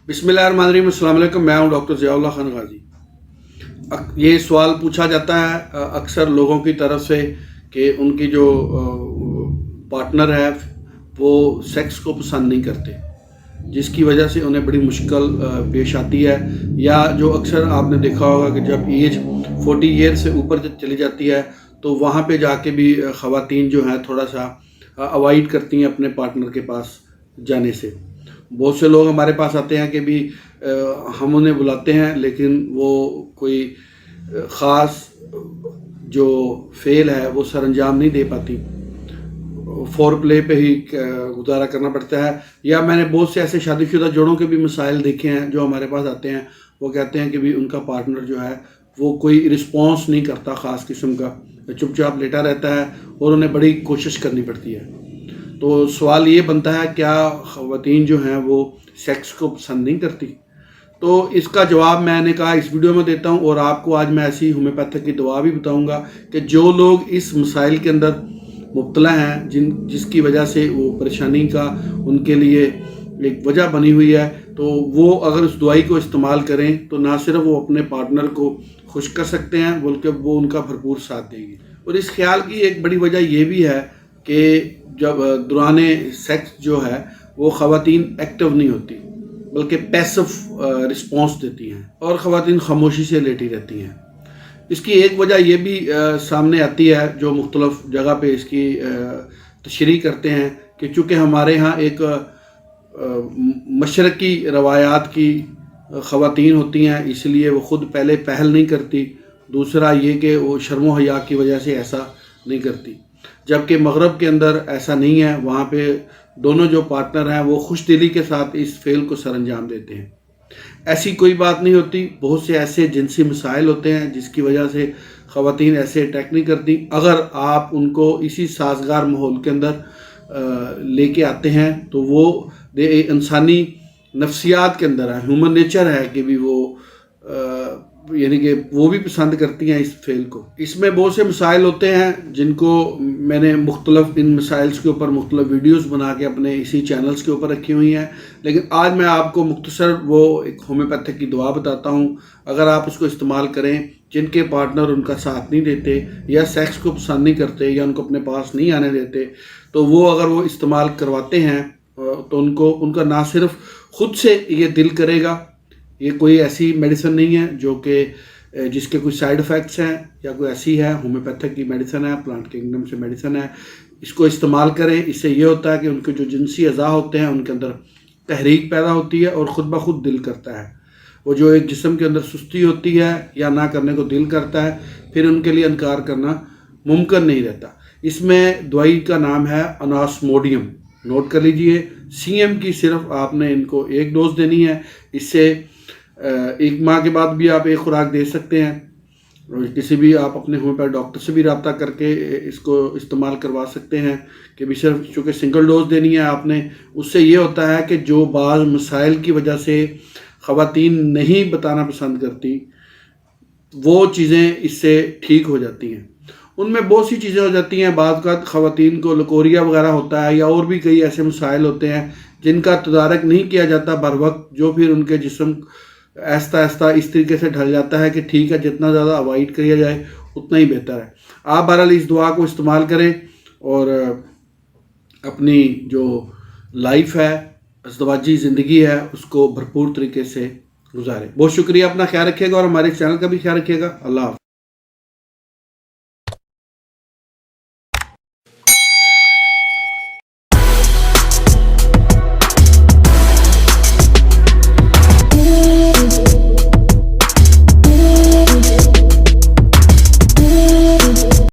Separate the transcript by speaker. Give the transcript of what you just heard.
Speaker 1: बिस्मिल्लाहिर्रहमानिर्रहीम, अस्सलाम वालेकुम। मैं हूं डॉक्टर ज़ियाउल्लाह खान गाजी। ये सवाल पूछा जाता है अक्सर लोगों की तरफ से कि उनकी जो पार्टनर है वो सेक्स को पसंद नहीं करते, जिसकी वजह से उन्हें बड़ी मुश्किल पेश आती है। या जो अक्सर आपने देखा होगा कि जब एज 40 ईयर से ऊपर चली जाती है तो वहाँ पे जाके भी ख़वातीन जो हैं थोड़ा सा अवॉइड करती हैं अपने पार्टनर के पास जाने से। बहुत से लोग हमारे पास आते हैं कि भी हम उन्हें बुलाते हैं लेकिन वो कोई ख़ास जो फेल है वो सर अंजाम नहीं दे पाती, फोर प्ले पे ही गुजारा करना पड़ता है। या मैंने बहुत से ऐसे शादीशुदा जोड़ों के भी मसाइल देखे हैं जो हमारे पास आते हैं, वो कहते हैं कि भी उनका पार्टनर जो है वो कोई रिस्पॉन्स नहीं करता ख़ास किस्म का, चुपचाप लेटा रहता है और उन्हें बड़ी कोशिश करनी पड़ती है। तो सवाल ये बनता है, क्या ख़वातीन जो हैं वो सेक्स को पसंद नहीं करती? तो इसका जवाब मैंने कहा इस वीडियो में देता हूं, और आपको आज मैं ऐसी होम्योपैथिक की दवा भी बताऊंगा कि जो लोग इस मसाइल के अंदर मुब्तला हैं, जिसकी वजह से वो परेशानी का उनके लिए एक वजह बनी हुई है, तो वो अगर उस दवाई को इस्तेमाल करें तो ना सिर्फ वो अपने पार्टनर को खुश कर सकते हैं बल्कि वो उनका भरपूर साथ देंगे। और इस ख्याल की एक बड़ी वजह ये भी है कि जब दौराने सेक्स जो है वो ख़वातीन एक्टिव नहीं होती बल्कि पैसिव रिस्पॉन्स देती हैं और ख़वातीन खामोशी से लेटी रहती हैं। इसकी एक वजह ये भी सामने आती है जो मुख्तलिफ जगह पे इसकी तशरीह करते हैं कि चूँकि हमारे यहाँ एक मशरक़ी रवायात की ख़वातीन होती हैं इसलिए वो ख़ुद पहले पहल नहीं करती। दूसरा ये कि वो शर्म व हया की वजह से ऐसा नहीं करती, जबकि मगरब के अंदर ऐसा नहीं है। वहाँ पे दोनों जो पार्टनर हैं वो खुश दिली के साथ इस फेल को सर अंजाम देते हैं। ऐसी कोई बात नहीं होती, बहुत से ऐसे जिनसी मसाइल होते हैं जिसकी वजह से ख़वातीन ऐसे अटैक नहीं करती। अगर आप उनको इसी साजगार माहौल के अंदर लेके आते हैं तो वो इंसानी नफ्सियात के अंदर है, ह्यूमन नेचर है कि भी वो यानी कि वो भी पसंद करती हैं इस फेल को। इसमें बहुत से मसाइल होते हैं जिनको मैंने मुख्तलिफ इन मसाइल्स के ऊपर मुख्तलिफ वीडियोस बना के अपने इसी चैनल्स के ऊपर रखी हुई हैं, लेकिन आज मैं आपको मुख्तसर वो एक होम्योपैथिक की दवा बताता हूँ। अगर आप उसको इस्तेमाल करें, जिनके पार्टनर उनका साथ नहीं देते या सेक्स को पसंद नहीं करते या उनको अपने पास नहीं आने देते, तो वो अगर वो इस्तेमाल करवाते हैं तो उनका ना सिर्फ खुद से ये दिल करेगा, ये कोई ऐसी मेडिसिन नहीं है जो कि जिसके कोई साइड इफ़ेक्ट्स हैं या कोई ऐसी है, होम्योपैथिक की मेडिसिन है, प्लांट किंगडम से मेडिसिन है। इसको इस्तेमाल करें, इससे ये होता है कि उनके जो जिनसी अज़ा होते हैं उनके अंदर तहरीक पैदा होती है और ख़ुद ब खुद दिल करता है। वो जो एक जिस्म के अंदर सुस्ती होती है या ना करने को दिल करता है, फिर उनके लिए इनकार करना मुमकिन नहीं रहता। इसमें दवाई का नाम है अनास्मोडियम, नोट कर लीजिए। CM की सिर्फ आपने इनको एक डोज देनी है। इससे 1 माह के बाद भी आप एक खुराक दे सकते हैं, और किसी भी आप अपने होम्योपैथ डॉक्टर से भी रब्ता करके इसको इस्तेमाल करवा सकते हैं कि भी सिर्फ चूँकि सिंगल डोज देनी है आपने। उससे ये होता है कि जो बाज़ मसाइल की वजह से ख़वातीन नहीं बताना पसंद करती वो चीज़ें इससे ठीक हो जाती हैं। उनमें बहुत सी चीज़ें हो जाती हैं, बाद का ख़वातीन को लकोरिया वगैरह होता है या और भी कई ऐसे मसाइल होते हैं जिनका तदारक नहीं किया जाता बर वक्त, जो फिर उनके जिस्म आहिस्ता आहिस्ता इस तरीके से ढल जाता है कि ठीक है जितना ज़्यादा अवॉइड किया जाए उतना ही बेहतर है। आप बहरहाल इस दुआ को इस्तेमाल करें और अपनी जो लाइफ है, अज़दवाजी ज़िंदगी है, उसको भरपूर तरीके से गुजारें। बहुत शुक्रिया, अपना ख्याल रखिएगा और हमारे चैनल का भी ख्याल रखिएगा। अल्लाह हाफ़िज़।